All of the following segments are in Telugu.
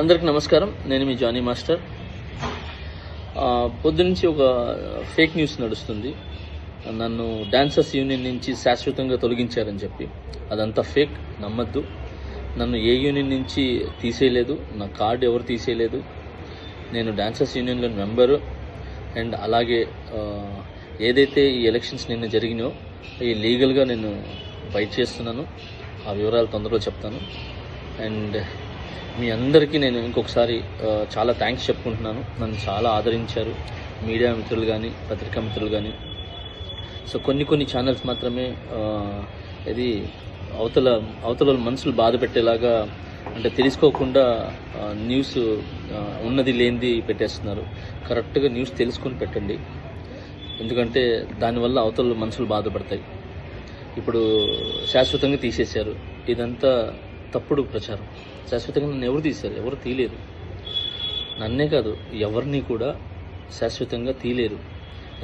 అందరికి నమస్కారం. నేను మీ జానీ మాస్టర్. పొద్దునుంచి ఒక ఫేక్ న్యూస్ నడుస్తుంది. నన్ను డాన్సర్స్ యూనియన్ నుంచి శాశ్వతంగా తొలగించారని చెప్పి. అదంతా ఫేక్, నమ్మద్దు. నన్ను ఏ యూనియన్ నుంచి తీసేయలేదు, నా కార్డు ఎవరు తీసేయలేదు. నేను డాన్సర్స్ యూనియన్లో మెంబరు. అండ్ అలాగే ఏదైతే ఈ ఎలక్షన్స్ నిన్న జరిగినాయో ఈ లీగల్గా నేను ఫైట్ చేస్తున్నాను. ఆ వివరాలు తొందరలో చెప్తాను. అండ్ మీ అందరికీ నేను ఇంకొకసారి చాలా థ్యాంక్స్ చెప్పుకుంటున్నాను. నన్ను చాలా ఆదరించారు మీడియా మిత్రులు కానీ, పత్రికా మిత్రులు కానీ. సో కొన్ని ఛానల్స్ మాత్రమే ఇది అవతల మనసులు బాధ పెట్టేలాగా, అంటే తెలుసుకోకుండా న్యూస్ ఉన్నది లేనిది పెట్టేస్తున్నారు. కరెక్ట్గా న్యూస్ తెలుసుకొని పెట్టండి, ఎందుకంటే దానివల్ల అవతల మనసులు బాధపడతాయి. ఇప్పుడు శాశ్వతంగా తీసేశారు, ఇదంతా తప్పుడు ప్రచారం. శాశ్వతంగా నన్ను ఎవరు తీశారు? ఎవరు తీయలేరు. నన్నే కాదు, ఎవరిని కూడా శాశ్వతంగా తీయలేరు.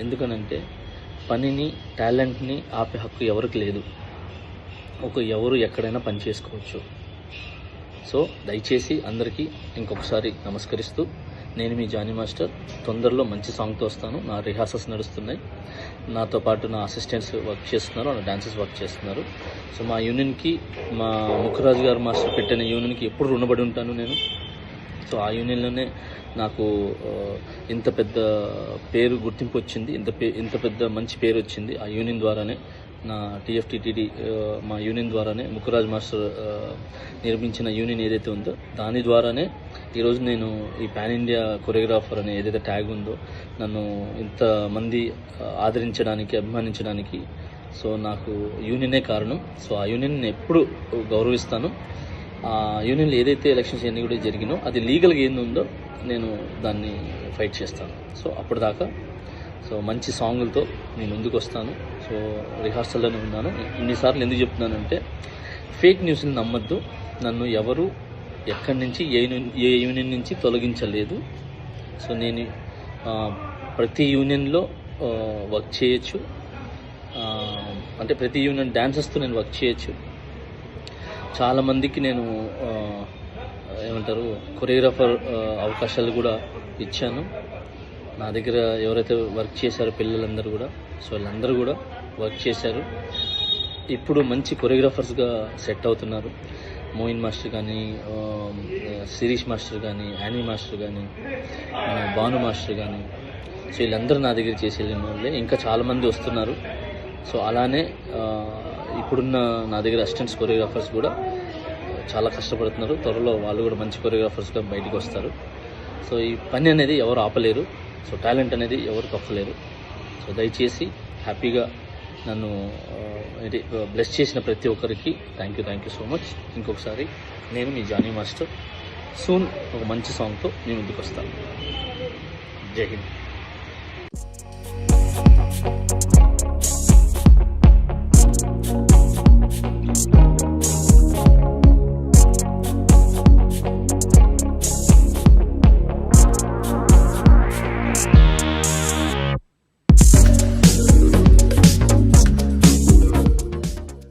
ఎందుకనంటే పనిని, టాలెంట్ని ఆపే హక్కు ఎవరికి లేదు. ఎవరు ఎక్కడైనా పని చేసుకోవచ్చు. సో దయచేసి అందరికీ ఇంకొకసారి నమస్కరిస్తూ, నేను మీ జానీ మాస్టర్. తొందరలో మంచి సాంగ్తో వస్తాను. నా రిహార్సల్స్ నడుస్తున్నాయి. నాతో పాటు నా అసిస్టెంట్స్ వర్క్ చేస్తున్నారు, నా డాన్సర్స్ వర్క్ చేస్తున్నారు. సో మా యూనియన్కి, మా ముఖరాజు గారు మాస్టర్ పెట్టిన యూనియన్కి ఎప్పుడు రుణపడి ఉంటాను నేను. సో ఆ యూనియన్లోనే నాకు ఇంత పెద్ద పేరు, గుర్తింపు వచ్చింది. ఇంత పెద్ద మంచి పేరు వచ్చింది ఆ యూనియన్ ద్వారానే. నా టీఎఫ్టీటీడీ మా యూనియన్ ద్వారానే, ముఖరాజ్ మాస్టర్ నిర్మించిన యూనియన్ ఏదైతే ఉందో దాని ద్వారానే ఈరోజు నేను ఈ పాన్ ఇండియా కొరియోగ్రాఫర్ అనే ఏదైతే ట్యాగ్ ఉందో నన్ను ఇంతమంది ఆదరించడానికి, అభిమానించడానికి సో నాకు యూనియనే కారణం. సో ఆ యూనియన్ నేను ఎప్పుడు గౌరవిస్తాను. ఆ యూనియన్లో ఏదైతే ఎలక్షన్స్ అన్నీ కూడా జరిగినో అది లీగల్గా ఏందుందో నేను దాన్ని ఫైట్ చేస్తాను. సో అప్పటిదాకా సో మంచి సాంగులతో నేను ముందుకు వస్తాను. సో రిహార్సల్లోనే ఉన్నాను. ఇన్నిసార్లు ఎందుకు చెప్తున్నానంటే ఫేక్ న్యూస్ని నమ్మద్దు. నన్ను ఎవరు ఎక్కడి నుంచి ఏ యూనియన్ నుంచి తొలగించలేదు. సో నేను ప్రతి యూనియన్లో వర్క్ చేయొచ్చు. అంటే ప్రతి యూనియన్ డాన్సర్స్తో నేను వర్క్ చేయొచ్చు. చాలామందికి నేను కొరియోగ్రాఫర్ అవకాశాలు కూడా ఇచ్చాను. నా దగ్గర ఎవరైతే వర్క్ చేశారో పిల్లలందరూ కూడా, సో వాళ్ళందరూ కూడా వర్క్ చేశారు. ఇప్పుడు మంచి కొరియోగ్రాఫర్స్గా సెట్ అవుతున్నారు. మోయిన్ మాస్టర్ కానీ, శిరీష్ మాస్టర్ కానీ, యానీ మాస్టర్ కానీ, భాను మాస్టర్ కానీ, సో వీళ్ళందరూ నా దగ్గర చేసి వెళ్ళిన వాళ్ళే. ఇంకా చాలామంది వస్తున్నారు. సో అలానే ఇప్పుడున్న నా దగ్గర అసిస్టెంట్స్ కొరియోగ్రాఫర్స్ కూడా చాలా కష్టపడుతున్నారు. త్వరలో వాళ్ళు కూడా మంచి కొరియోగ్రాఫర్స్గా బయటకు వస్తారు. సో ఈ పని అనేది ఎవరు ఆపలేరు. సో టాలెంట్ అనేది ఎవరు తొక్కలేరు. సో దయచేసి హ్యాపీగా నన్ను బ్లెస్ చేసిన ప్రతి ఒక్కరికి థ్యాంక్ యూ సో మచ్. ఇంకొకసారి నేను మీ జానీ మాస్టర్. సూన్ ఒక మంచి సాంగ్తో నేను ముందుకు వస్తాను. జై హింద్.